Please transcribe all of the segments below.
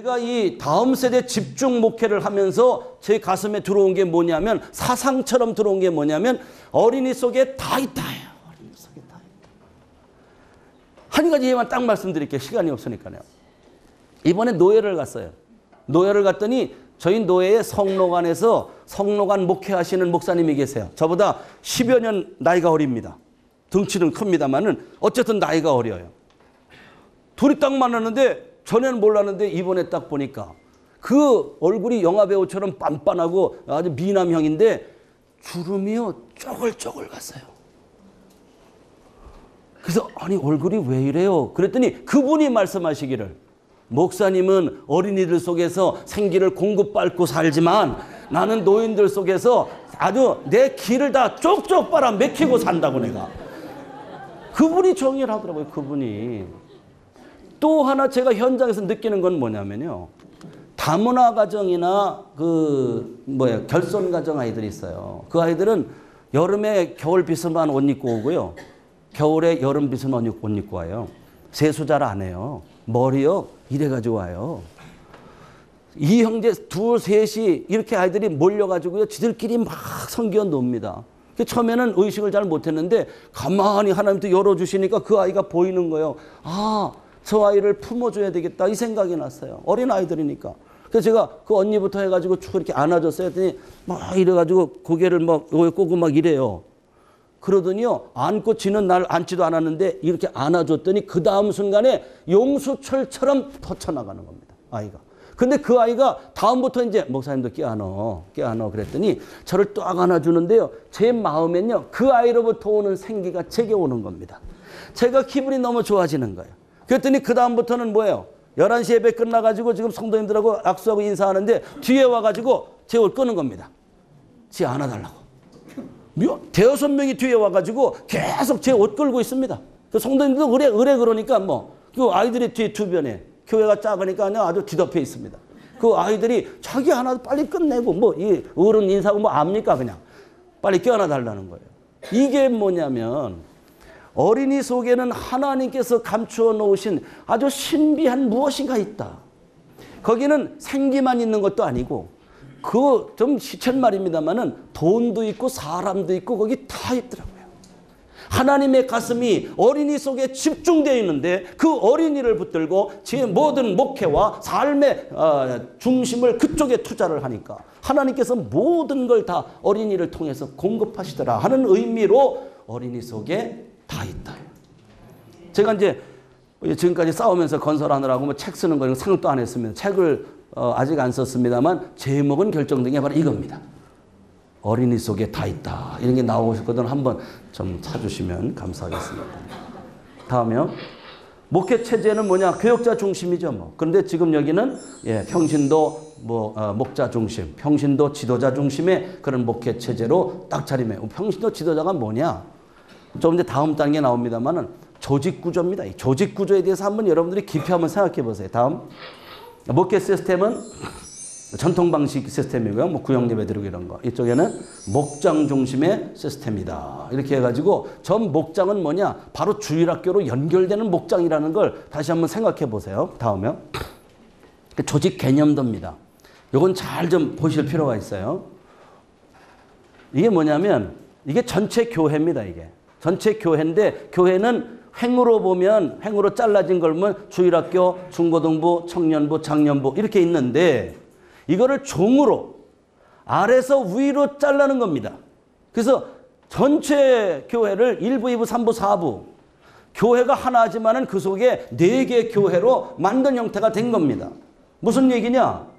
제가 이 다음 세대 집중 목회를 하면서 제 가슴에 들어온 게 뭐냐면, 사상처럼 들어온 게 뭐냐면, 어린이 속에 다 있다예요. 어린이 속에 다 있다. 한 가지 예만 딱 말씀드릴게요. 시간이 없으니까요. 이번에 노예를 갔어요. 노예를 갔더니 저희 노예의 성로관에서 성로관 목회하시는 목사님이 계세요. 저보다 10여 년 나이가 어립니다. 덩치는 큽니다만은 어쨌든 나이가 어려요. 둘이 딱 만났는데 전에는 몰랐는데 이번에 딱 보니까 그 얼굴이 영화배우처럼 빤빤하고 아주 미남형인데 주름이요 쪼글쪼글 갔어요. 그래서 아니 얼굴이 왜 이래요? 그랬더니 그분이 말씀하시기를, 목사님은 어린이들 속에서 생기를 공급받고 살지만 나는 노인들 속에서 아주 내 기를 다 쪽쪽 빨아 맥히고 산다고. 내가 그분이 정의를 하더라고요. 그분이. 또 하나 제가 현장에서 느끼는 건 뭐냐면요, 다문화 가정이나 결손 가정 아이들이 있어요. 그 아이들은 여름에 겨울 빗을만 옷 입고 오고요, 겨울에 여름 빗을만 옷 입고 와요. 세수 잘 안 해요. 머리요 이래가지고 와요. 이 형제 둘 셋이 이렇게 아이들이 몰려가지고요, 지들끼리 막 성경 놉니다. 처음에는 의식을 잘 못했는데 가만히 하나님도 열어주시니까 그 아이가 보이는 거예요. 아, 저 아이를 품어줘야 되겠다 이 생각이 났어요. 어린 아이들이니까. 그래서 제가 그 언니부터 해가지고 쭉 이렇게 안아줬어요. 했더니 막 이래가지고 고개를 막 꼬고 막 이래요. 그러더니요, 안고 지는 날 앉지도 않았는데 이렇게 안아줬더니 그 다음 순간에 용수철처럼 터쳐나가는 겁니다, 아이가. 근데 그 아이가 다음부터 이제 목사님도 껴안어 그랬더니 저를 또 안아주는데요, 제 마음엔요 그 아이로부터 오는 생기가 제게 오는 겁니다. 제가 기분이 너무 좋아지는 거예요. 그랬더니 그 다음부터는 뭐예요? 11시 예배 끝나가지고 지금 성도님들하고 악수하고 인사하는데 뒤에 와가지고 제 옷 끄는 겁니다. 지 안아달라고. 대여섯 명이 뒤에 와가지고 계속 제 옷 끌고 있습니다. 그 성도님들도 의뢰 그러니까 그 아이들이 뒤에 주변에 교회가 작으니까 아주 뒤덮여 있습니다. 그 아이들이 자기 하나 빨리 끝내고 이 어른 인사하고 압니까? 그냥 빨리 껴안아 달라는 거예요. 이게 뭐냐면 어린이 속에는 하나님께서 감추어 놓으신 아주 신비한 무엇인가 있다. 거기는 생기만 있는 것도 아니고 그 좀 시쳇말입니다만은 돈도 있고 사람도 있고 거기 다 있더라고요. 하나님의 가슴이 어린이 속에 집중되어 있는데 그 어린이를 붙들고 제 모든 목회와 삶의 중심을 그쪽에 투자를 하니까 하나님께서 모든 걸 다 어린이를 통해서 공급하시더라 하는 의미로 어린이 속에 다 있다. 제가 이제 지금까지 싸우면서 건설하느라고 책 쓰는 거 생각도 안 했습니다. 책을 아직 안 썼습니다만 제목은 결정된 게 바로 이겁니다. 어린이 속에 다 있다. 이런 게 나오셨거든. 한번 좀 찾으시면 감사하겠습니다. 다음이요. 목회 체제는 뭐냐? 교역자 중심이죠. 그런데 지금 여기는 평신도 목자 중심, 평신도 지도자 중심의 그런 목회 체제로 딱 차림해. 평신도 지도자가 뭐냐? 좀 이제 다음 단계 나옵니다만은 조직 구조입니다. 이 조직 구조에 대해서 한번 여러분들이 깊이 한번 생각해 보세요. 다음. 목회 시스템은 전통 방식 시스템이고요. 구역 예배 드리고 이런 거. 이쪽에는 목장 중심의 시스템이다. 이렇게 해가지고 전 목장은 뭐냐? 바로 주일학교로 연결되는 목장이라는 걸 다시 한번 생각해 보세요. 다음에 조직 개념도입니다. 이건 잘 좀 보실 필요가 있어요. 이게 뭐냐면 이게 전체 교회입니다. 이게 전체 교회인데 교회는 횡으로 보면 횡으로 잘라진 걸 보면 주일학교, 중고등부, 청년부, 장년부 이렇게 있는데 이거를 종으로 아래서 위로 자르는 겁니다. 그래서 전체 교회를 1부, 2부, 3부, 4부 교회가 하나지만은 그 속에 4개 교회로 만든 형태가 된 겁니다. 무슨 얘기냐?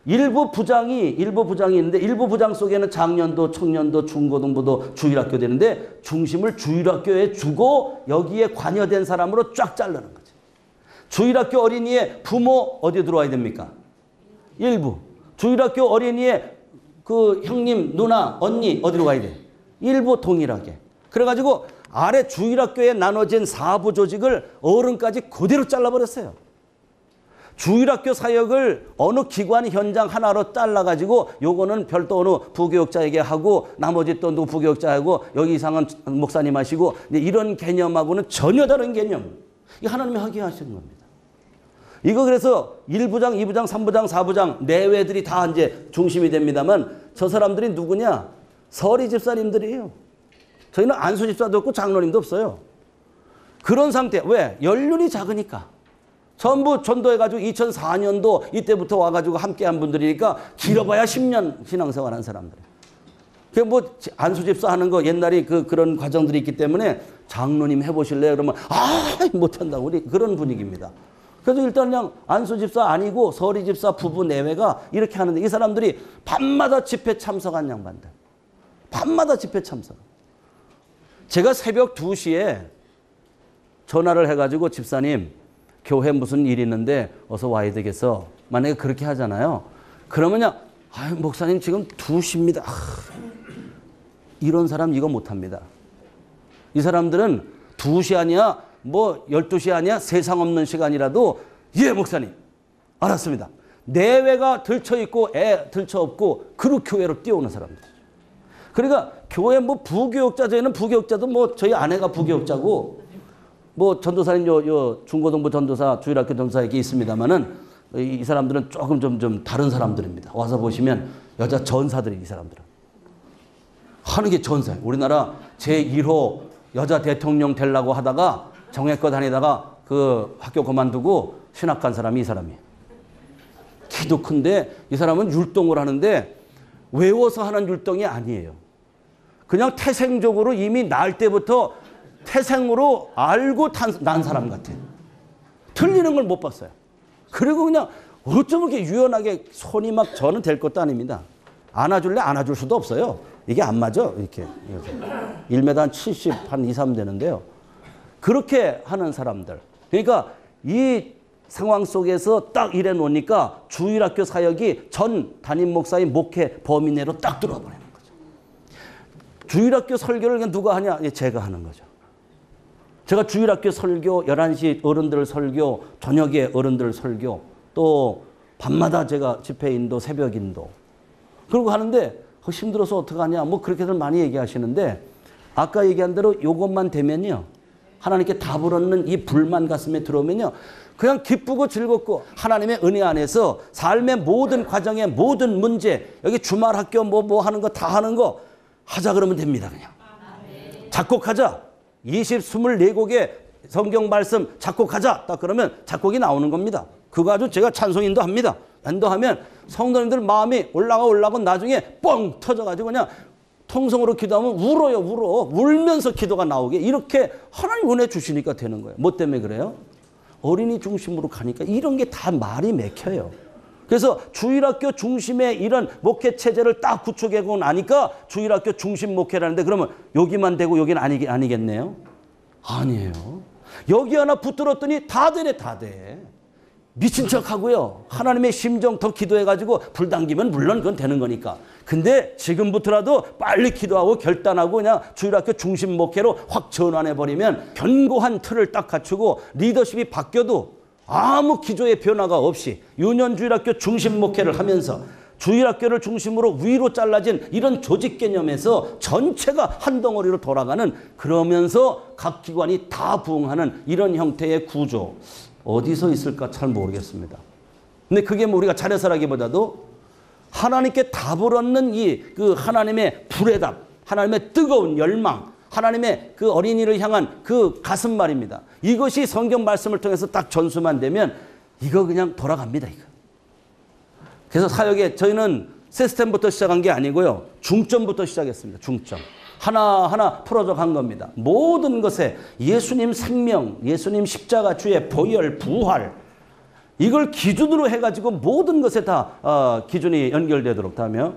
일부 부장이 있는데 일부 부장 속에는 장년도, 청년도, 중고등부도 주일학교 되는데 중심을 주일학교에 주고 여기에 관여된 사람으로 쫙 자르는 거죠. 주일학교 어린이의 부모 어디에 들어와야 됩니까? 일부. 주일학교 어린이의 그 형님, 누나, 언니 어디로 가야 돼? 일부 동일하게. 그래가지고 아래 주일학교에 나눠진 4부 조직을 어른까지 그대로 잘라버렸어요. 주일학교 사역을 어느 기관 현장 하나로 잘라가지고 요거는 별도 어느 부교육자에게 하고 나머지 또 누구 부교육자하고 여기 이상은 목사님 하시고 이런 개념하고는 전혀 다른 개념. 이 하나님이 하게 하시는 겁니다. 이거 그래서 1부장, 2부장, 3부장, 4부장 내외들이 다 이제 중심이 됩니다만 저 사람들이 누구냐? 서리 집사님들이에요. 저희는 안수 집사도 없고 장로님도 없어요. 그런 상태. 왜? 연륜이 작으니까. 전부 전도해가지고 2004년도 이때부터 와가지고 함께한 분들이니까 길어봐야 10년 신앙생활 한 사람들. 뭐 안수 집사 하는 거 옛날에 그런 과정들이 있기 때문에 장로님 해보실래요? 그러면 못한다고 우리 그런 분위기입니다. 그래서 일단 그냥 안수 집사 아니고 서리 집사 부부 내외가 이렇게 하는데 이 사람들이 밤마다 집회 참석한 양반들. 밤마다 집회 참석. 제가 새벽 2시에 전화를 해가지고 집사님 교회 무슨 일이 있는데 어서 와야 되겠어. 만약에 그렇게 하잖아요. 그러면요. 목사님 지금 2시입니다. 이런 사람 이거 못합니다. 이 사람들은 2시 아니야 뭐 12시 아니야 세상 없는 시간이라도 예 목사님 알았습니다. 내외가 들쳐있고 애 들쳐없고 그로 교회로 뛰어오는 사람들. 그러니까 교회 뭐 부교육자 저희는 부교육자도 뭐 저희 아내가 부교육자고 뭐 전도사님 요 중고등부 전도사 주일학교 전도사 이렇게 있습니다만은 이 사람들은 조금 좀 다른 사람들입니다. 와서 보시면 여자 전사들이 이 사람들은 하는 게 전사예요. 우리나라 제1호 여자 대통령 되려고 하다가 정외과 다니다가 그 학교 그만두고 신학 간 사람이 이 사람이에요. 키도 큰데 이 사람은 율동을 하는데 외워서 하는 율동이 아니에요. 그냥 태생적으로 이미 날 때부터 태생으로 알고 난 사람 같아요. 틀리는 걸 못 봤어요. 그리고 그냥 어쩜 이렇게 유연하게 손이 막 저는 될 것도 아닙니다. 안아줄래? 안아줄 수도 없어요. 이게 안 맞아. 이렇게. 1m 한 70, 한 2, 3 되는데요. 그렇게 하는 사람들. 그러니까 이 상황 속에서 딱 이래 놓으니까 주일학교 사역이 전 담임 목사의 목회 범위 내로 딱 들어와 버리는 거죠. 주일학교 설교를 누가 하냐? 제가 하는 거죠. 제가 주일학교 설교, 11시 어른들 설교, 저녁에 어른들 설교, 또 밤마다 제가 집회 인도, 새벽 인도. 그러고 하는데 힘들어서 어떡하냐 뭐 그렇게들 많이 얘기하시는데 아까 얘기한 대로 요것만 되면요. 하나님께 답을 얻는 이 불만 가슴에 들어오면요. 그냥 기쁘고 즐겁고 하나님의 은혜 안에서 삶의 모든 과정의 모든 문제 여기 주말 학교 뭐 하는 거 다 하는 거 하자 그러면 됩니다. 그냥. 작곡하자. 24곡의 성경 말씀 작곡하자. 딱 그러면 작곡이 나오는 겁니다. 그거 아주 제가 찬송 인도합니다. 인도하면 성도님들 마음이 올라가고 나중에 뻥 터져가지고 그냥 통성으로 기도하면 울어요. 울면서 기도가 나오게 이렇게 하나님 은혜 주시니까 되는 거예요. 뭐 때문에 그래요? 어린이 중심으로 가니까 이런 게 다 말이 맥혀요. 그래서 주일학교 중심의 이런 목회 체제를 딱 구축하고 나니까 주일학교 중심 목회라는데 그러면 여기만 되고 여기는 아니겠네요? 아니에요. 여기 하나 붙들었더니 다 되네, 다 돼. 미친 척 하고요. 하나님의 심정 더 기도해가지고 불 당기면 물론 그건 되는 거니까. 근데 지금부터라도 빨리 기도하고 결단하고 그냥 주일학교 중심 목회로 확 전환해버리면 견고한 틀을 딱 갖추고 리더십이 바뀌어도 아무 기조의 변화가 없이 유년주일학교 중심 목회를 하면서 주일학교를 중심으로 위로 잘라진 이런 조직 개념에서 전체가 한 덩어리로 돌아가는 그러면서 각 기관이 다 부응하는 이런 형태의 구조. 어디서 있을까 잘 모르겠습니다. 근데 그게 뭐 우리가 잘해서라기보다도 하나님께 답을 얻는 그 하나님의 불의 답, 하나님의 뜨거운 열망, 하나님의 그 어린이를 향한 그 가슴 말입니다. 이것이 성경 말씀을 통해서 딱 전수만 되면 이거 그냥 돌아갑니다. 이거. 그래서 사역에 저희는 시스템부터 시작한 게 아니고요. 중점부터 시작했습니다. 중점. 하나하나 풀어져 간 겁니다. 모든 것에 예수님 생명, 예수님 십자가 주의 보혈, 부활 이걸 기준으로 해가지고 모든 것에 다 기준이 연결되도록 하며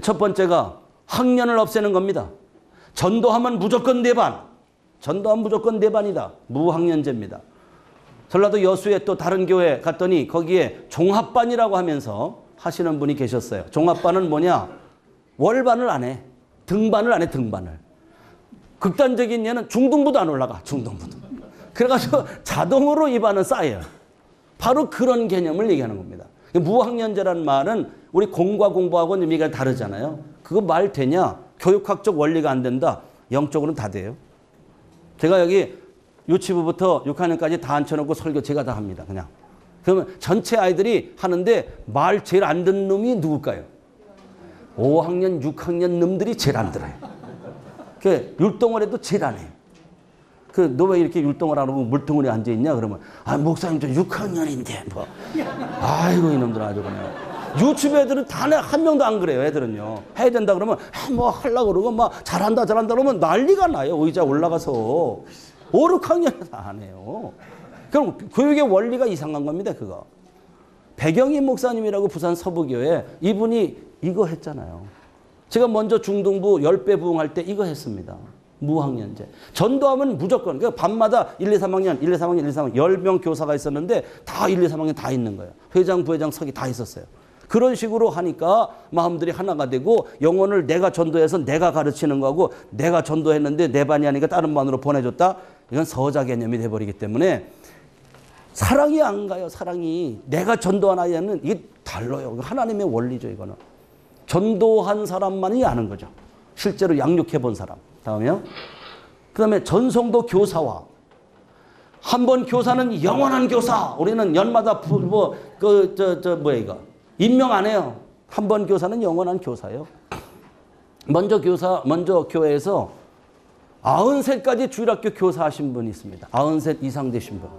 첫 번째가 학년을 없애는 겁니다. 전도하면 무조건 내반. 전도하면 무조건 내반이다. 무학년제입니다. 전라도 여수에 또 다른 교회 갔더니 거기에 종합반이라고 하면서 하시는 분이 계셨어요. 종합반은 뭐냐? 월반을 안 해. 등반을 안 해. 등반을. 극단적인 예는 중등부도 안 올라가. 중등부도. 그래가지고 자동으로 이 반은 쌓여요. 바로 그런 개념을 얘기하는 겁니다. 무학년제라는 말은 우리 공과 공부하고는 의미가 다르잖아요. 그거 말 되냐? 교육학적 원리가 안 된다. 영적으로는 다 돼요. 제가 여기 유치부부터 6학년까지 다 앉혀놓고 설교 제가 다 합니다. 그냥. 그러면 전체 아이들이 하는데 말 제일 안 듣는 놈이 누굴까요? 5학년, 6학년 놈들이 제일 안 들어요. 그 율동을 해도 제일 안 해요. 그 너 왜 이렇게 율동을 안 하고 물통으로 앉아 있냐? 그러면 아 목사님 저 6학년인데 뭐. 아이고 이놈들 아주 그냥. 유치부 애들은 다 한 명도 안 그래요. 애들은요. 해야 된다 그러면 뭐 하려고 그러고 막 잘한다 그러면 난리가 나요. 의자 올라가서 5, 6학년에서 안 해요. 그럼 교육의 원리가 이상한 겁니다. 그거. 백영희 목사님이라고 부산 서부교회 이분이 이거 했잖아요. 제가 먼저 중등부 10배 부흥할 때 이거 했습니다. 무학년제. 전도하면 무조건. 그러니까 밤마다 1, 2, 3학년, 1, 2, 3학년, 1, 2, 3학년 10명 교사가 있었는데 다 1, 2, 3학년 다 있는 거예요. 회장, 부회장 석이 다 있었어요. 그런 식으로 하니까 마음들이 하나가 되고 영혼을 내가 전도해서 내가 가르치는 거하고 내가 전도했는데 내 반이 아니니까 다른 반으로 보내줬다. 이건 서자 개념이 돼버리기 때문에 사랑이 안 가요. 사랑이. 내가 전도한 아이는 이게 달라요. 하나님의 원리죠. 이거는. 전도한 사람만이 아는 거죠. 실제로 양육해 본 사람. 다음에요. 그 다음에 전성도 교사와 한 번 교사는 영원한 교사. 우리는 연마다 뭐야 이거 임명 안 해요. 한 번 교사는 영원한 교사예요. 먼저 교회에서 93까지 주일학교 교사하신 분이 있습니다. 93 이상 되신 분.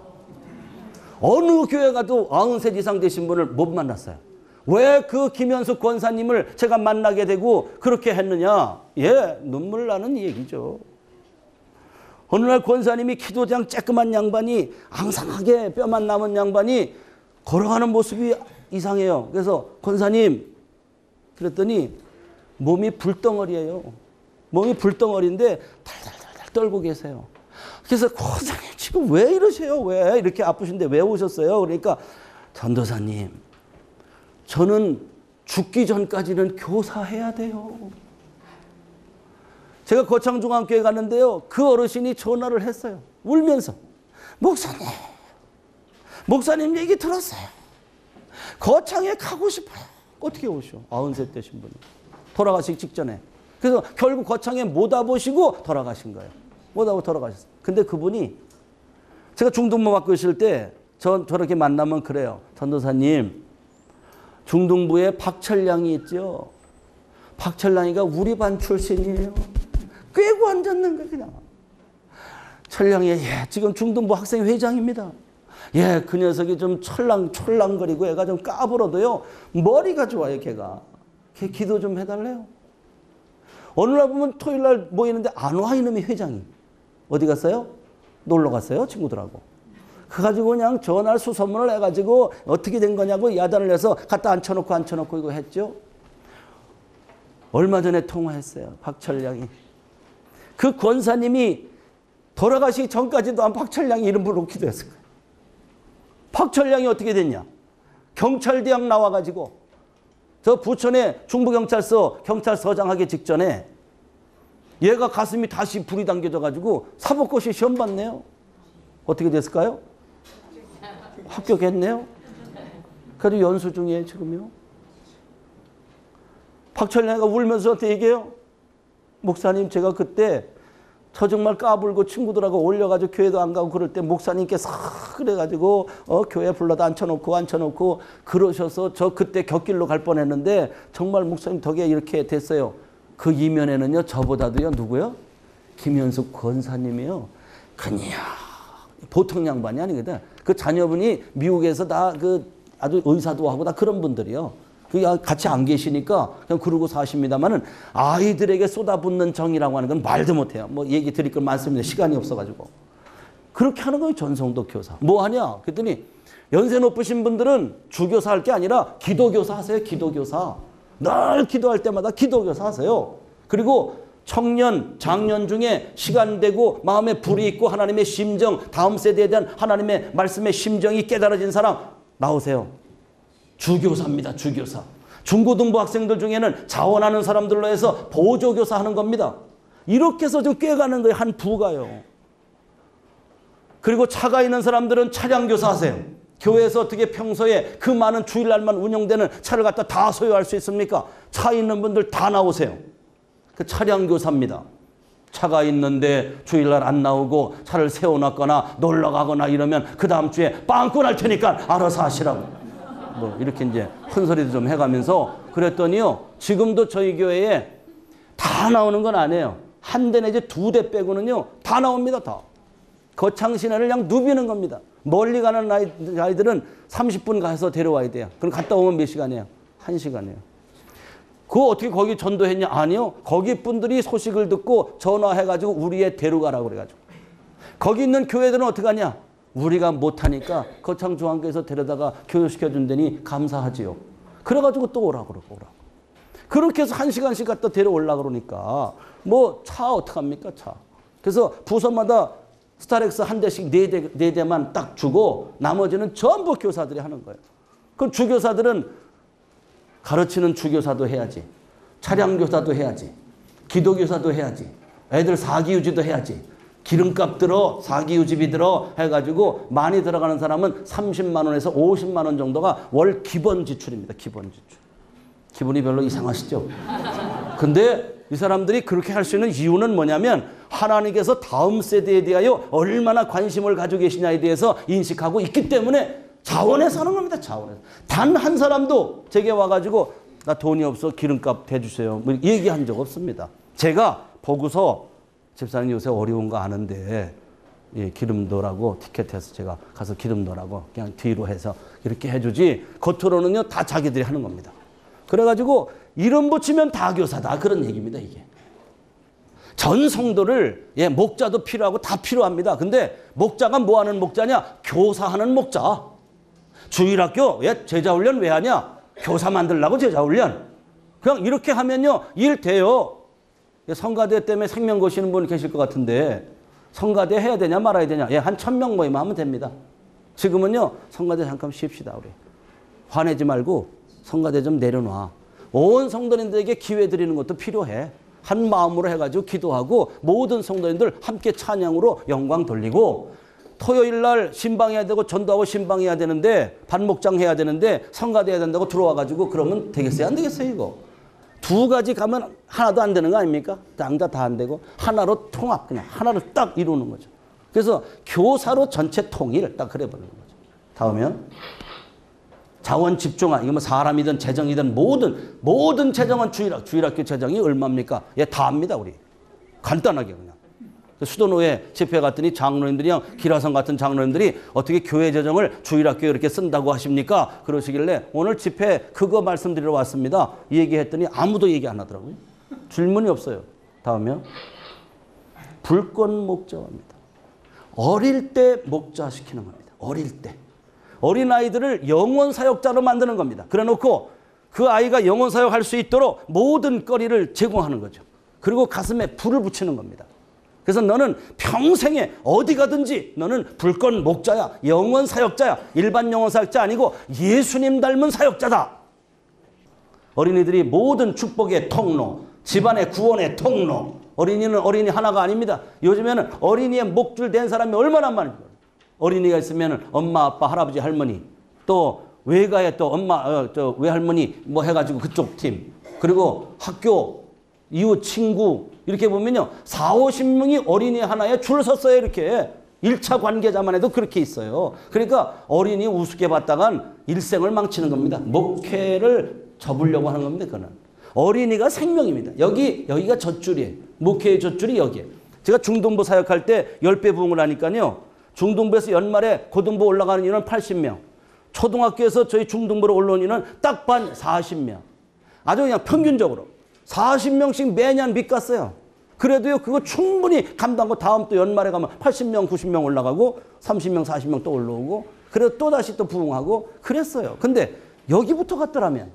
어느 교회 가도 93 이상 되신 분을 못 만났어요. 왜 그 김현숙 권사님을 제가 만나게 되고 그렇게 했느냐? 예, 눈물 나는 얘기죠. 어느 날 권사님이 키도장 쬐끄만 양반이 앙상하게 뼈만 남은 양반이 걸어가는 모습이 이상해요. 그래서 권사님 그랬더니 몸이 불덩어리예요. 몸이 불덩어리인데 달달달달 떨고 계세요. 그래서 권사님 지금 왜 이러세요? 왜 이렇게 아프신데 왜 오셨어요? 그러니까 전도사님 저는 죽기 전까지는 교사해야 돼요. 제가 거창중앙교회 갔는데요. 그 어르신이 전화를 했어요. 울면서 목사님 얘기 들었어요. 거창에 가고 싶어요. 어떻게 오셔? 93 되신 분이. 돌아가시기 직전에. 그래서 결국 거창에 못 와보시고 돌아가신 거예요. 못 와보고 돌아가셨어요. 근데 그분이 제가 중등부 맡고 있을 때 저렇게 만나면 그래요. 전도사님 중등부에 박철량이 있죠. 박철량이가 우리 반 출신이에요. 꿰고 앉았는 거예요. 그냥. 철량이 지금 중등부 학생 회장입니다. 그 녀석이 좀 촐랑거리고 애가 좀 까불어도요. 머리가 좋아요, 걔가. 걔 기도 좀 해달래요. 어느 날 보면 토요일 날 모이는데 안 와, 이놈이 회장이. 어디 갔어요? 놀러 갔어요, 친구들하고. 그래가지고 그냥 전화를 수소문을 해가지고 어떻게 된 거냐고 야단을 내서 갖다 앉혀놓고 이거 했죠. 얼마 전에 통화했어요, 박철량이. 그 권사님이 돌아가시기 전까지도 한 박철량이 이름 부르기도 했을 거예요. 박철량이 어떻게 됐냐? 경찰대학 나와가지고 저 부천에 중부경찰서 경찰서장 하기 직전에 얘가 가슴이 다시 불이 당겨져가지고 사법고시 시험 봤네요. 어떻게 됐을까요? 합격했네요. 그래도 연수 중이에요 지금요. 박철량이가 울면서 어떻게 얘기해요? 목사님 제가 그때 저 정말 까불고 친구들하고 올려가지고 교회도 안 가고 그럴 때 목사님께 싹 그래가지고 교회 불러다 앉혀놓고 그러셔서 저 그때 곁길로 갈 뻔했는데 정말 목사님 덕에 이렇게 됐어요. 그 이면에는요 저보다도요 누구요? 김현숙 권사님이요. 그냥 보통 양반이 아니거든. 그 자녀분이 미국에서 다 그 아주 의사도 하고 다 그런 분들이요. 같이 안 계시니까 그냥 그러고 사십니다만은 아이들에게 쏟아붓는 정이라고 하는 건 말도 못해요. 뭐 얘기 드릴 건 많습니다. 시간이 없어가지고. 그렇게 하는 거예요. 전성도 교사. 뭐 하냐? 그랬더니 연세 높으신 분들은 주교사 할 게 아니라 기도교사 하세요. 기도교사. 늘 기도할 때마다 기도교사 하세요. 그리고 청년, 장년 중에 시간 되고 마음에 불이 있고 하나님의 심정, 다음 세대에 대한 하나님의 말씀의 심정이 깨달아진 사람 나오세요. 주교사입니다. 주교사. 중고등부 학생들 중에는 자원하는 사람들로 해서 보조교사 하는 겁니다. 이렇게 해서 좀 꿰가는 거예요. 한 부가요. 그리고 차가 있는 사람들은 차량교사 하세요. 교회에서 어떻게 평소에 그 많은 주일날만 운영되는 차를 갖다 다 소유할 수 있습니까? 차 있는 분들 다 나오세요. 그 차량교사입니다. 차가 있는데 주일날 안 나오고 차를 세워놨거나 놀러 가거나 이러면 그 다음 주에 빵꾸 날 테니까 알아서 하시라고. 뭐 이렇게 이제 큰 소리도 좀 해가면서 그랬더니요. 지금도 저희 교회에 다 나오는 건 아니에요. 한 대 내지 두 대 빼고는요. 다 나옵니다. 다. 거창 신화를 그냥 누비는 겁니다. 멀리 가는 아이들은 30분 가서 데려와야 돼요. 그럼 갔다 오면 몇 시간이에요? 1시간이에요. 그거 어떻게 거기 전도했냐? 아니요. 거기 분들이 소식을 듣고 전화해가지고 우리 애 데려가라고 그래가지고. 거기 있는 교회들은 어떻게 하냐? 우리가 못하니까 거창 중앙교회에서 데려다가 교육시켜준다니 감사하지요. 그래가지고 또 오라고 그러고 오라고. 그렇게 해서 1시간씩 갖다 데려오려고 그러니까 뭐 차 어떡합니까? 차. 그래서 부서마다 스타렉스 한 대씩 네 대만 딱 주고 나머지는 전부 교사들이 하는 거예요. 그럼 주교사들은 가르치는 주교사도 해야지. 차량교사도 해야지. 기도교사도 해야지. 애들 사기유지도 해야지. 기름값 들어 사기유지비 들어 해가지고 많이 들어가는 사람은 30만 원에서 50만 원 정도가 월 기본 지출입니다. 기본 지출. 기분이 별로 이상하시죠? 근데 이 사람들이 그렇게 할 수 있는 이유는 뭐냐면 하나님께서 다음 세대에 대하여 얼마나 관심을 가지고 계시냐에 대해서 인식하고 있기 때문에 자원해서 하는 겁니다. 자원해서. 단 한 사람도 제게 와가지고 나 돈이 없어 기름값 대주세요. 뭐 얘기한 적 없습니다. 제가 보고서 집사님 요새 어려운 거 아는데 예, 기름 넣으라고 티켓해서 제가 가서 기름 넣으라고 그냥 뒤로 해서 이렇게 해주지 겉으로는요 다 자기들이 하는 겁니다. 그래가지고 이름 붙이면 다 교사다 그런 얘기입니다. 이게. 전 성도를 예, 목자도 필요하고 다 필요합니다. 근데 목자가 뭐 하는 목자냐? 교사하는 목자. 주일학교 예, 제자훈련 왜 하냐? 교사 만들려고 제자훈련. 그냥 이렇게 하면요 일 돼요. 성가대 때문에 생명 거시는 분 계실 것 같은데 성가대 해야 되냐 말아야 되냐? 예, 한 1000명 모이면 하면 됩니다. 지금은요 성가대 잠깐 쉽시다 우리. 화내지 말고 성가대 좀 내려놔. 온 성도님들에게 기회 드리는 것도 필요해. 한 마음으로 해가지고 기도하고 모든 성도님들 함께 찬양으로 영광 돌리고 토요일 날 신방해야 되고 전도하고 신방해야 되는데 반목장 해야 되는데 성가대 해야 된다고 들어와가지고 그러면 되겠어요? 안 되겠어요 이거? 두 가지 가면 하나도 안 되는 거 아닙니까? 양다 다 안 되고 하나로 통합 그냥 하나를 딱 이루는 거죠. 그래서 교사로 전체 통일 딱 그래버리는 거죠. 다음은 자원 집중화. 이거 뭐 사람이든 재정이든 모든 재정은 주일학교 재정이 얼마입니까? 예, 다 합니다 우리. 간단하게 그냥. 수도노회 집회 갔더니 장로님들이랑 기라성 같은 장로님들이 어떻게 교회 재정을 주일학교에 이렇게 쓴다고 하십니까? 그러시길래 오늘 집회 그거 말씀드리러 왔습니다. 이 얘기했더니 아무도 얘기 안 하더라고요. 질문이 없어요. 다음이요. 불권 목자입니다. 어릴 때 목자시키는 겁니다. 어릴 때. 어린아이들을 영원 사역자로 만드는 겁니다. 그래 놓고 그 아이가 영원 사역할 수 있도록 모든 거리를 제공하는 거죠. 그리고 가슴에 불을 붙이는 겁니다. 그래서 너는 평생에 어디 가든지 너는 불권 목자야. 영원 사역자야. 일반 영원 사역자 아니고 예수님 닮은 사역자다. 어린이들이 모든 축복의 통로, 집안의 구원의 통로. 어린이는 어린이 하나가 아닙니다. 요즘에는 어린이의 목줄 댄 사람이 얼마나 많은지. 어린이가 있으면 엄마, 아빠, 할아버지, 할머니, 또 외가에 또 엄마, 외할머니 뭐 해가지고 그쪽 팀, 그리고 학교, 이웃, 친구 이렇게 보면요 40~50명이 어린이 하나에 줄 섰어요. 이렇게 1차 관계자만 해도 그렇게 있어요. 그러니까 어린이 우습게 봤다간 일생을 망치는 겁니다. 목회를 접으려고 하는 겁니다. 그거는 어린이가 생명입니다. 여기가 젖줄이에요. 목회의 젖줄이 여기에. 제가 중등부 사역할 때 10배 부흥을 하니까요. 중등부에서 연말에 고등부 올라가는 인원 80명. 초등학교에서 저희 중등부로 올라온 인원 딱 반 40명. 아주 그냥 평균적으로. 40명씩 매년 밑갔어요. 그래도요, 그거 충분히 감당하고 다음 또 연말에 가면 80명, 90명 올라가고 30명, 40명 또 올라오고 그래도 또다시 또 부흥하고 그랬어요. 근데 여기부터 갔더라면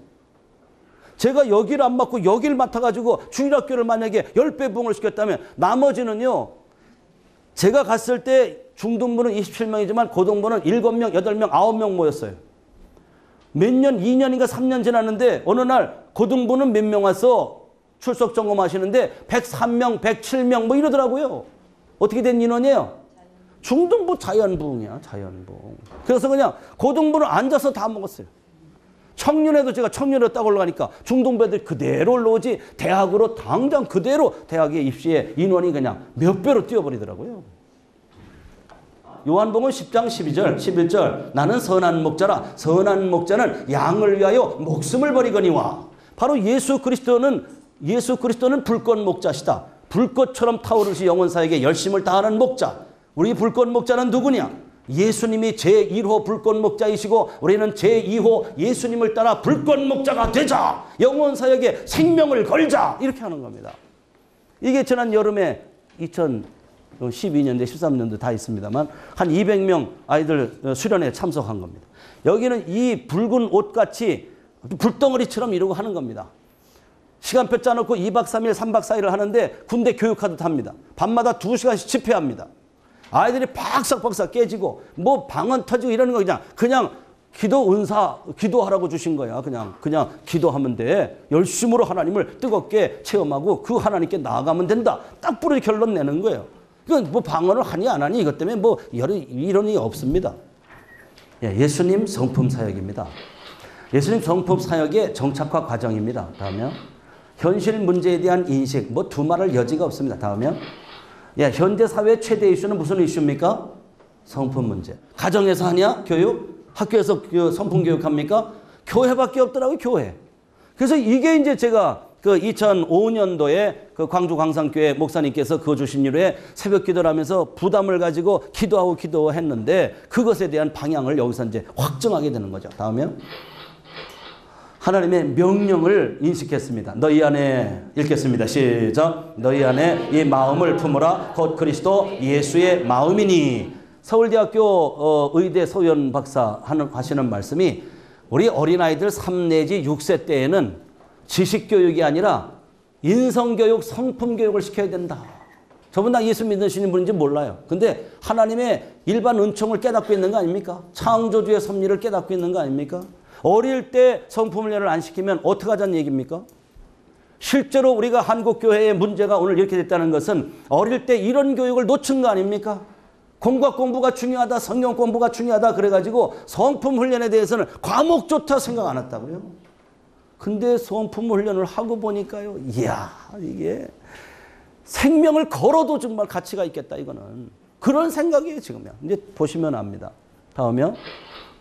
제가 여기를 안 맡고 여기를 맡아가지고 주일학교를 만약에 10배 부흥을 시켰다면 나머지는요, 제가 갔을 때 중등부는 27명이지만 고등부는 7명, 8명, 9명 모였어요. 몇 년, 2년인가 3년 지났는데 어느 날 고등부는 몇 명 와서 출석 점검하시는데 103명, 107명 뭐 이러더라고요. 어떻게 된 인원이에요? 중등부 자연부흥이야, 자연부흥. 그래서 그냥 고등부는 앉아서 다 먹었어요. 청년회도 제가 청년회 딱 올라가니까 중동배들이 그대로 올라오지 대학으로 당장 그대로 대학에 입시에 인원이 그냥 몇 배로 뛰어버리더라고요. 요한복음 10장 12절 11절 나는 선한 목자라 선한 목자는 양을 위하여 목숨을 버리거니와. 바로 예수 그리스도는 불꽃 목자시다. 불꽃처럼 타오르시 영혼사에게 열심을 다하는 목자. 우리 불꽃 목자는 누구냐? 예수님이 제1호 불꽃 목자이시고 우리는 제2호 예수님을 따라 불꽃 목자가 되자. 영혼사역에 생명을 걸자. 이렇게 하는 겁니다. 이게 지난 여름에 2012년대 13년도 다 있습니다만 한 200명 아이들 수련회에 참석한 겁니다. 여기는 이 붉은 옷같이 불덩어리처럼 이러고 하는 겁니다. 시간표 짜놓고 2박 3일 3박 4일을 하는데 군대 교육하듯 합니다. 밤마다 2시간씩 집회합니다. 아이들이 박삭박삭 깨지고 뭐 방언 터지고 이러는 거 그냥 기도 은사 기도하라고 주신 거야. 그냥 기도하면 돼. 열심으로 하나님을 뜨겁게 체험하고 그 하나님께 나아가면 된다. 딱 부르게 결론 내는 거예요. 이건 뭐 방언을 하니 안 하니 이것 때문에 뭐 이론이 없습니다. 예수님 성품 사역입니다. 예수님 성품 사역의 정착화 과정입니다. 다음에 현실 문제에 대한 인식 뭐 두말할 여지가 없습니다. 다음에 현대 사회 최대 이슈는 무슨 이슈입니까? 성품 문제. 가정에서 하냐? 교육? 학교에서 성품 교육합니까? 교회밖에 없더라고요. 교회. 그래서 이게 이제 제가 그 2005년도에 그 광주 광산교회 목사님께서 거주신 이후에 새벽 기도를 하면서 부담을 가지고 기도했는데 그것에 대한 방향을 여기서 이제 확정하게 되는 거죠. 다음에요. 하나님의 명령을 인식했습니다. 너희 안에 읽겠습니다. 시작. 너희 안에 이 마음을 품으라. 곧 그리스도 예수의 마음이니. 서울대학교 의대 소연 박사 하시는 말씀이 우리 어린아이들 3 내지 6세 때에는 지식교육이 아니라 인성교육, 성품교육을 시켜야 된다. 저분 다 예수 믿으시는 분인지 몰라요. 근데 하나님의 일반 은총을 깨닫고 있는 거 아닙니까? 창조주의 섭리를 깨닫고 있는 거 아닙니까? 어릴 때 성품 훈련을 안 시키면 어떻게 하자는 얘기입니까? 실제로 우리가 한국교회의 문제가 오늘 이렇게 됐다는 것은 어릴 때 이런 교육을 놓친 거 아닙니까? 공과 공부가 중요하다, 성경 공부가 중요하다 그래가지고 성품 훈련에 대해서는 과목조차 생각 안 했다고요. 근데 성품 훈련을 하고 보니까요. 이야, 이게 생명을 걸어도 정말 가치가 있겠다 이거는. 그런 생각이에요 지금요. 이제 보시면 압니다. 다음이요.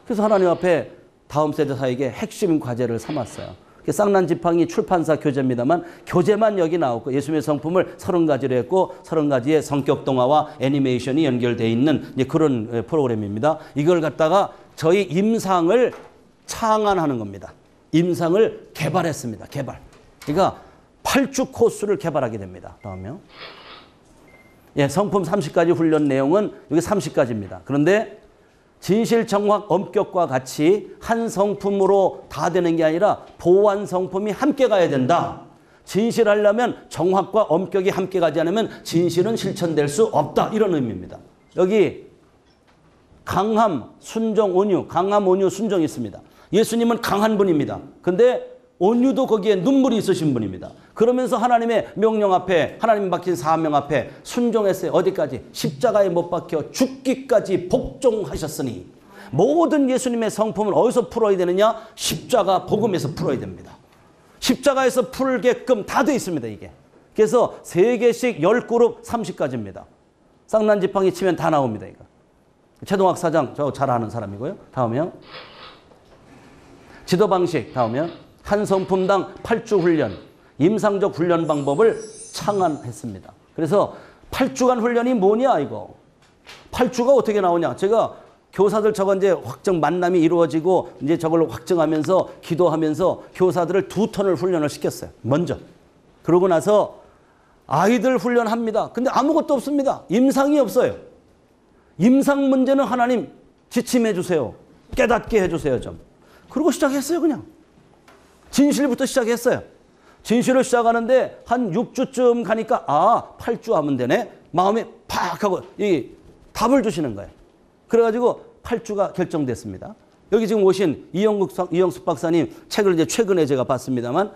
그래서 하나님 앞에 다음 세대 사에게 핵심 과제를 삼았어요. 쌍난지팡이 출판사 교재입니다만 교재만 여기 나오고 예수님의 성품을 30가지로 했고 30가지의 성격 동화와 애니메이션이 연결되어 있는 그런 프로그램입니다. 이걸 갖다가 저희 임상을 창안하는 겁니다. 임상을 개발했습니다. 그러니까 8주 코스를 개발하게 됩니다. 다음요. 성품 30가지 훈련 내용은 여기 30가지입니다. 그런데 진실, 정확, 엄격과 같이 한 성품으로 다 되는 게 아니라 보완 성품이 함께 가야 된다. 진실하려면 정확과 엄격이 함께 가지 않으면 진실은 실천될 수 없다. 이런 의미입니다. 여기 강함, 순종, 온유, 강함, 온유, 순종이 있습니다. 예수님은 강한 분입니다. 근데 온유도 거기에 눈물이 있으신 분입니다. 그러면서 하나님의 명령 앞에 하나님 박힌 사명 앞에 순종했어요. 어디까지? 십자가에 못 박혀 죽기까지 복종하셨으니 모든 예수님의 성품을 어디서 풀어야 되느냐? 십자가 복음에서 풀어야 됩니다. 십자가에서 풀게끔 다 돼 있습니다. 이게. 그래서 3개씩 10그룹 30가지입니다. 쌍난지팡이 치면 다 나옵니다. 이거. 최동학 사장 저 잘 아는 사람이고요. 다음이요. 지도 방식 다음이요. 한 성품당 8주 훈련, 임상적 훈련 방법을 창안했습니다. 그래서 8주간 훈련이 뭐냐 이거. 8주가 어떻게 나오냐. 제가 교사들 저거 이제 확정 만남이 이루어지고 이제 저걸 확정하면서 기도하면서 교사들을 2턴을 훈련을 시켰어요. 먼저. 그러고 나서 아이들 훈련합니다. 근데 아무것도 없습니다. 임상이 없어요. 임상 문제는 하나님 지침해 주세요. 깨닫게 해주세요 좀. 그러고 시작했어요 그냥. 진실부터 시작했어요. 진실을 시작하는데 한 6주쯤 가니까 8주 하면 되네. 마음에 팍 하고 이 답을 주시는 거예요. 그래가지고 8주가 결정됐습니다. 여기 지금 오신 이영숙 박사님 책을 이제 최근에 제가 봤습니다만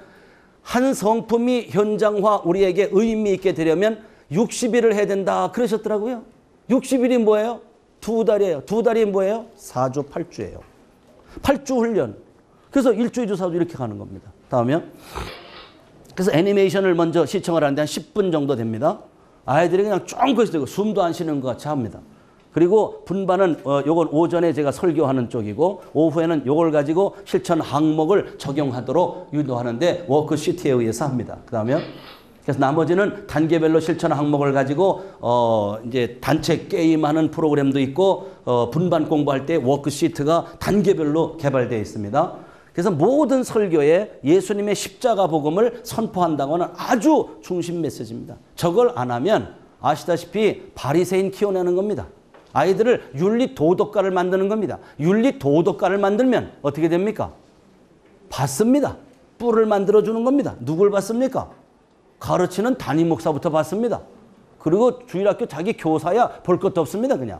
한 성품이 현장화 우리에게 의미 있게 되려면 60일을 해야 된다 그러셨더라고요. 60일이 뭐예요? 2달이에요. 2달이 뭐예요? 4주 8주예요. 8주 훈련. 그래서 1주, 2주, 4주 이렇게 가는 겁니다. 다음에 그래서 애니메이션을 먼저 시청을 하는데 한 10분 정도 됩니다. 아이들이 그냥 쫑긋 되고 숨도 안 쉬는 것 같이 합니다. 그리고 분반은 요건 오전에 제가 설교하는 쪽이고 오후에는 요걸 가지고 실천 항목을 적용하도록 유도하는데 워크시트에 의해서 합니다. 그다음에 그래서 나머지는 단계별로 실천 항목을 가지고 이제 단체 게임하는 프로그램도 있고 분반 공부할 때 워크시트가 단계별로 개발되어 있습니다. 그래서 모든 설교에 예수님의 십자가 복음을 선포한다고는 아주 중심 메시지입니다. 저걸 안 하면 아시다시피 바리새인 키워내는 겁니다. 아이들을 윤리 도덕가를 만드는 겁니다. 윤리 도덕가를 만들면 어떻게 됩니까? 받습니다. 뿔을 만들어주는 겁니다. 누굴 받습니까? 가르치는 담임 목사부터 받습니다. 그리고 주일학교 자기 교사야 볼 것도 없습니다. 그냥.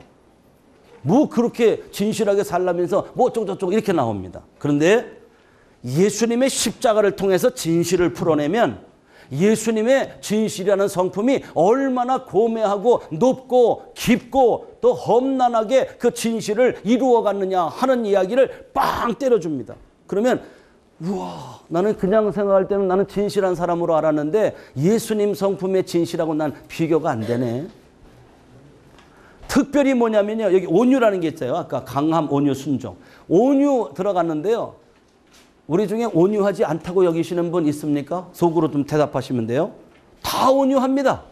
뭐 그렇게 진실하게 살라면서 뭐 어쩌고저쩌고 이렇게 나옵니다. 그런데 예수님의 십자가를 통해서 진실을 풀어내면 예수님의 진실이라는 성품이 얼마나 고매하고 높고 깊고 또 험난하게 그 진실을 이루어갔느냐 하는 이야기를 빵 때려줍니다. 그러면 우와, 나는 그냥 생각할 때는 나는 진실한 사람으로 알았는데 예수님 성품의 진실하고 난 비교가 안 되네. 특별히 뭐냐면요. 여기 온유라는 게 있어요. 아까 강함, 온유, 순종. 온유 들어갔는데요. 우리 중에 온유하지 않다고 여기시는 분 있습니까? 속으로 좀 대답하시면 돼요. 다 온유합니다.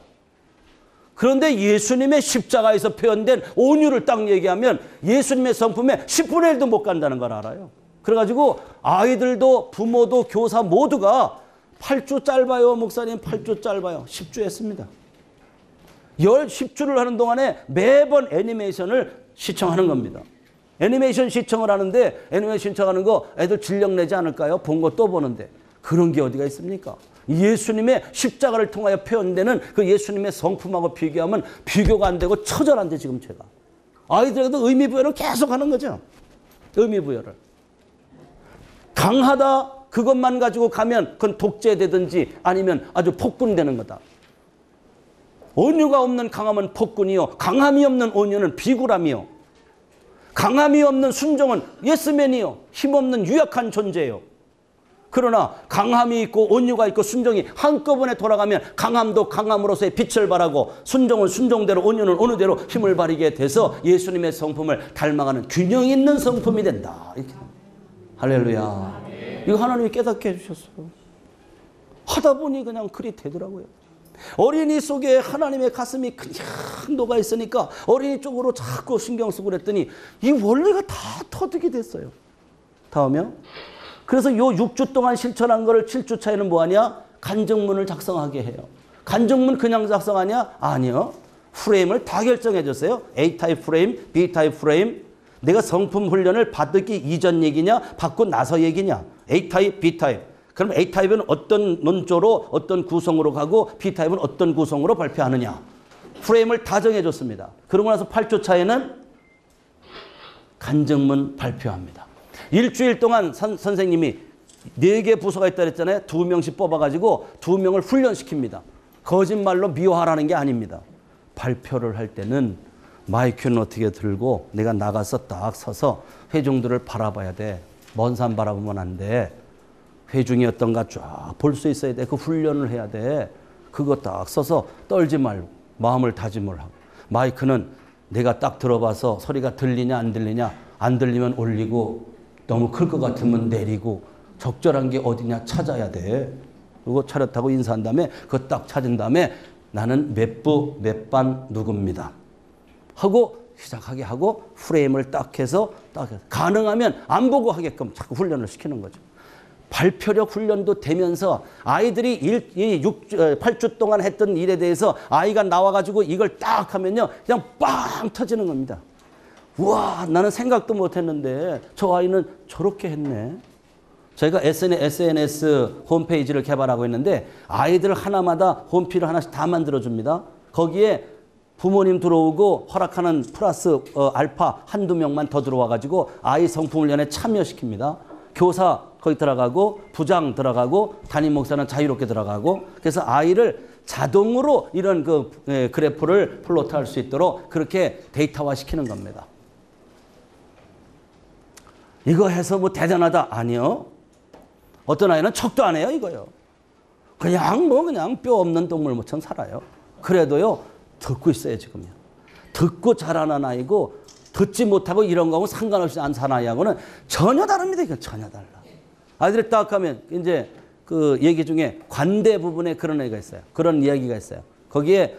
그런데 예수님의 십자가에서 표현된 온유를 딱 얘기하면 예수님의 성품에 10분의 1도 못 간다는 걸 알아요. 그래가지고 아이들도 부모도 교사 모두가 8주 짧아요. 목사님 8주 짧아요. 10주 했습니다. 10주를 하는 동안에 매번 애니메이션을 시청하는 겁니다. 애니메이션 시청을 하는데 애니메이션 시청하는 거 애들 진력 내지 않을까요? 본 거 또 보는데. 그런 게 어디가 있습니까? 예수님의 십자가를 통하여 표현되는 그 예수님의 성품하고 비교하면 비교가 안 되고 처절한데 지금 제가. 아이들에게도 의미부여를 계속 하는 거죠. 의미부여를. 강하다 그것만 가지고 가면 그건 독재되든지 아니면 아주 폭군되는 거다. 온유가 없는 강함은 폭군이요. 강함이 없는 온유는 비굴함이요. 강함이 없는 순종은 예스맨이요. 힘없는 유약한 존재예요. 그러나 강함이 있고 온유가 있고 순종이 한꺼번에 돌아가면 강함도 강함으로서의 빛을 발하고 순종은 순종대로 온유는 온유대로 힘을 발휘게 돼서 예수님의 성품을 닮아가는 균형 있는 성품이 된다. 이렇게. 할렐루야. 이거 하나님이 깨닫게 해주셨어요. 하다 보니 그냥 그리 되더라고요. 어린이 속에 하나님의 가슴이 그냥 녹아 있으니까 어린이 쪽으로 자꾸 신경 쓰고 그랬더니 이 원리가 다 터득이 됐어요. 다음에요. 그래서 요 6주 동안 실천한 거를 7주 차에는 뭐하냐? 간증문을 작성하게 해요. 간증문 그냥 작성하냐? 아니요. 프레임을 다 결정해 줬어요. A타입 프레임, B타입 프레임. 내가 성품 훈련을 받기 이전 얘기냐? 받고 나서 얘기냐? A타입, B타입. 그럼 A타입은 어떤 논조로 어떤 구성으로 가고 B타입은 어떤 구성으로 발표하느냐. 프레임을 다 정해줬습니다. 그러고 나서 8주 차에는 간증문 발표합니다. 일주일 동안 선생님이 4개 부서가 있다 그랬잖아요. 2명씩 뽑아가지고 2명을 훈련시킵니다. 거짓말로 미워하라는 게 아닙니다. 발표를 할 때는 마이크는 어떻게 들고 내가 나가서 딱 서서 회중들을 바라봐야 돼. 먼 산 바라보면 안 돼. 회중이 어떤가 쫙 볼 수 있어야 돼. 그 훈련을 해야 돼. 그거 딱 서서 떨지 말고 마음을 다짐을 하고. 마이크는 내가 딱 들어봐서 소리가 들리냐 안 들리냐. 안 들리면 올리고 너무 클 것 같으면 내리고 적절한 게 어디냐 찾아야 돼. 그리고 차렷하고 인사한 다음에 그거 딱 찾은 다음에 나는 몇 부 몇 반 누굽니다. 하고 시작하게 하고 프레임을 딱 해서 가능하면 안 보고 하게끔 자꾸 훈련을 시키는 거죠. 발표력 훈련도 되면서 아이들이 8주 동안 했던 일에 대해서 아이가 나와가지고 이걸 딱 하면요. 그냥 빵 터지는 겁니다. 우와, 나는 생각도 못 했는데 저 아이는 저렇게 했네. 저희가 SNS 홈페이지를 개발하고 있는데 아이들 하나마다 홈페이지를 하나씩 다 만들어줍니다. 거기에 부모님 들어오고 허락하는 플러스 알파 한두 명만 더 들어와가지고 아이 성품훈련에 참여시킵니다. 교사 거기 들어가고 부장 들어가고 담임 목사는 자유롭게 들어가고 그래서 아이를 자동으로 이런 그래프를 플로트할 수 있도록 그렇게 데이터화 시키는 겁니다. 이거 해서 뭐 대단하다. 아니요. 어떤 아이는 척도 안 해요, 이거요. 그냥 뼈 없는 동물처럼 살아요. 그래도요, 듣고 있어요, 지금요. 듣고 자라는 아이고, 듣지 못하고 이런 거하고 상관없이 안 사는 아이하고는 전혀 다릅니다. 이건 전혀 달라. 아이들이 딱 하면, 이제 그 얘기 중에 관대 부분에 그런 얘기가 있어요. 그런 이야기가 있어요. 거기에,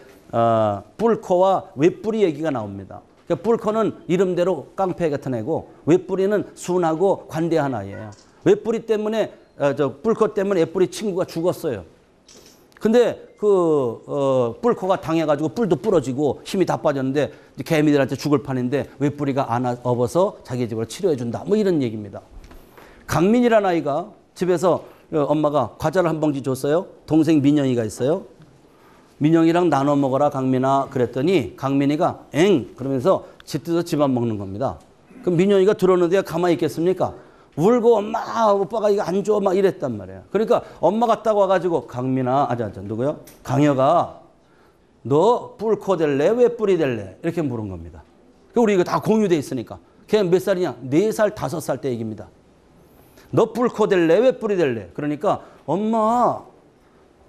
뿔코와 외뿔이 얘기가 나옵니다. 그러니까 뿔코는 이름대로 깡패 같은 애고, 외뿔이는 순하고 관대한 아이예요. 외뿔이 때문에, 뿔코 때문에 외뿔이 친구가 죽었어요. 근데 뿔코가 당해가지고 뿔도 부러지고 힘이 다 빠졌는데 개미들한테 죽을 판인데 외뿔이가 안아 업어서 자기 집을 치료해준다. 뭐 이런 얘기입니다. 강민이라는 아이가 집에서 엄마가 과자를 한 봉지 줬어요. 동생 민영이가 있어요. 민영이랑 나눠 먹어라 강민아 그랬더니 강민이가 엥 그러면서 집에서 집안 먹는 겁니다. 그럼 민영이가 들었는데 가만히 있겠습니까? 울고 엄마 오빠가 이거 안 줘 막 이랬단 말이에요. 그러니까 엄마 갔다 와가지고 강민아 누구요? 강혁아 너 뿔코 될래? 왜 뿔이 될래? 이렇게 물은 겁니다. 우리 이거 다 공유돼 있으니까. 걔는 몇 살이냐? 4살 5살 때 얘기입니다. 너 뿔코 될래? 왜 뿔이 될래? 그러니까 엄마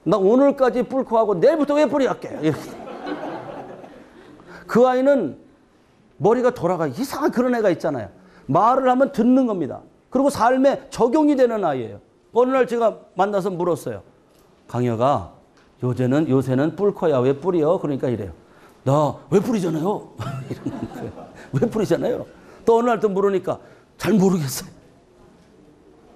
나 오늘까지 뿔코하고 내일부터 왜 뿔이 할게. 그 아이는 머리가 돌아가 이상한 그런 애가 있잖아요. 말을 하면 듣는 겁니다. 그리고 삶에 적용이 되는 아이예요. 어느 날 제가 만나서 물었어요. 강혁아, 요새는 뿔코야. 왜 뿔이요? 그러니까 이래요. 나 왜 뿔이잖아요. 왜 뿔이잖아요. 또 어느 날 또 물으니까 잘 모르겠어요.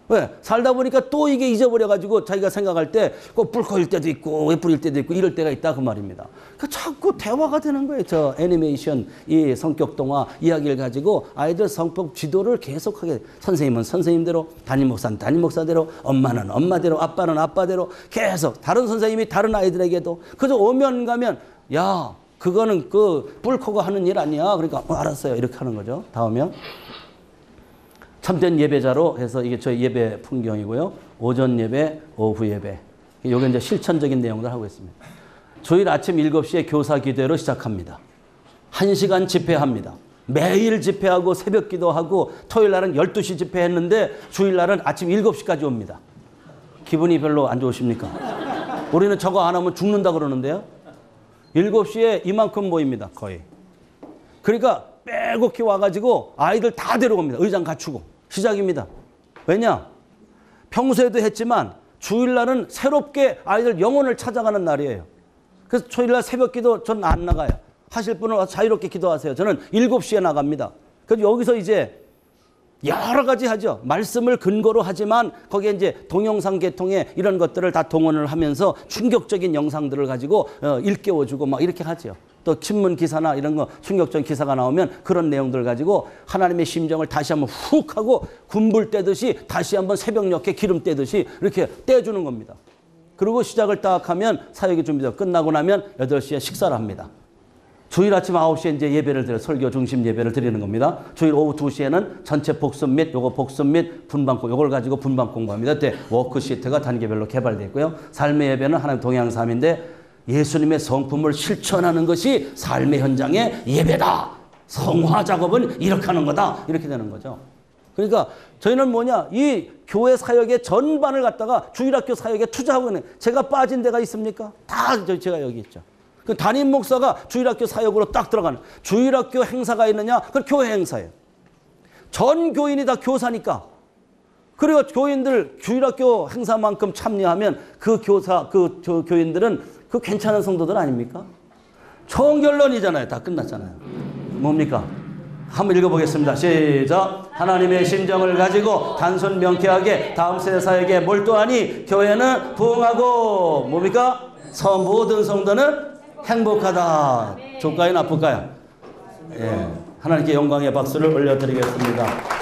왜? 살다 보니까 또 이게 잊어버려가지고 자기가 생각할 때 꼭 뿔코일 때도 있고 왜 뿔일 때도 있고 이럴 때가 있다 그 말입니다. 그러니까 자꾸 대화가 되는 거예요. 저 애니메이션, 이 성격 동화 이야기를 가지고 아이들 성격 지도를 계속하게 선생님은 선생님대로 담임 목사는 담임 목사대로 엄마는 엄마대로 아빠는 아빠대로 계속 다른 선생님이 다른 아이들에게도 그저 오면 가면 야 그거는 그 뿔코가 하는 일 아니야. 그러니까 알았어요. 이렇게 하는 거죠. 다음이요. 참된 예배자로 해서 이게 저희 예배 풍경이고요. 오전 예배, 오후 예배. 이게 이제 실천적인 내용들 하고 있습니다. 주일 아침 7시에 교사 기도회로 시작합니다. 1시간 집회합니다. 매일 집회하고 새벽 기도하고 토요일 날은 12시 집회했는데 주일 날은 아침 7시까지 옵니다. 기분이 별로 안 좋으십니까? 우리는 저거 안 하면 죽는다 그러는데요. 7시에 이만큼 모입니다. 거의. 그러니까 빼곡히 와가지고 아이들 다 데려옵니다. 의장 갖추고. 시작입니다. 왜냐? 평소에도 했지만 주일날은 새롭게 아이들 영혼을 찾아가는 날이에요. 그래서 토요일날 새벽 기도 저는 안 나가요. 하실 분은 와서 자유롭게 기도하세요. 저는 7시에 나갑니다. 그래서 여기서 이제 여러 가지 하죠. 말씀을 근거로 하지만 거기에 이제 동영상 개통에 이런 것들을 다 동원을 하면서 충격적인 영상들을 가지고 일깨워주고 막 이렇게 하죠. 또 신문 기사나 이런 거 충격적인 기사가 나오면 그런 내용들 가지고 하나님의 심정을 다시 한번 훅 하고 군불 떼듯이 다시 한번 새벽녘에 기름 떼듯이 이렇게 떼주는 겁니다. 그리고 시작을 딱 하면 사역이 준비되고 끝나고 나면 8시에 식사를 합니다. 주일 아침 9시에 이제 예배를 드려 설교 중심 예배를 드리는 겁니다. 주일 오후 2시에는 전체 복습 및 요거 복습 및 분방 요걸 가지고 분방 공부합니다. 그때 워크시트가 단계별로 개발되어 있고요. 삶의 예배는 하나님 동양삼인데 예수님의 성품을 실천하는 것이 삶의 현장의 예배다. 성화 작업은 이렇게 하는 거다. 이렇게 되는 거죠. 그러니까 저희는 뭐냐 이 교회 사역의 전반을 갖다가 주일학교 사역에 투자하고 있는 제가 빠진 데가 있습니까? 다 제가 여기 있죠. 그 담임 목사가 주일학교 사역으로 딱 들어가는 주일학교 행사가 있느냐? 그건 교회 행사예요. 전 교인이 다 교사니까. 그리고 교인들 주일학교 행사만큼 참여하면 그 교인들은 그 괜찮은 성도들 아닙니까? 총결론이잖아요. 다 끝났잖아요. 뭡니까? 한번 읽어보겠습니다. 시작. 하나님의 심정을 가지고 단순 명쾌하게 다음 세대 사역에 몰두하니 교회는 부흥하고 뭡니까? 모든 성도는 행복하다. 좋을까요? 나쁠까요? 예. 하나님께 영광의 박수를 올려드리겠습니다.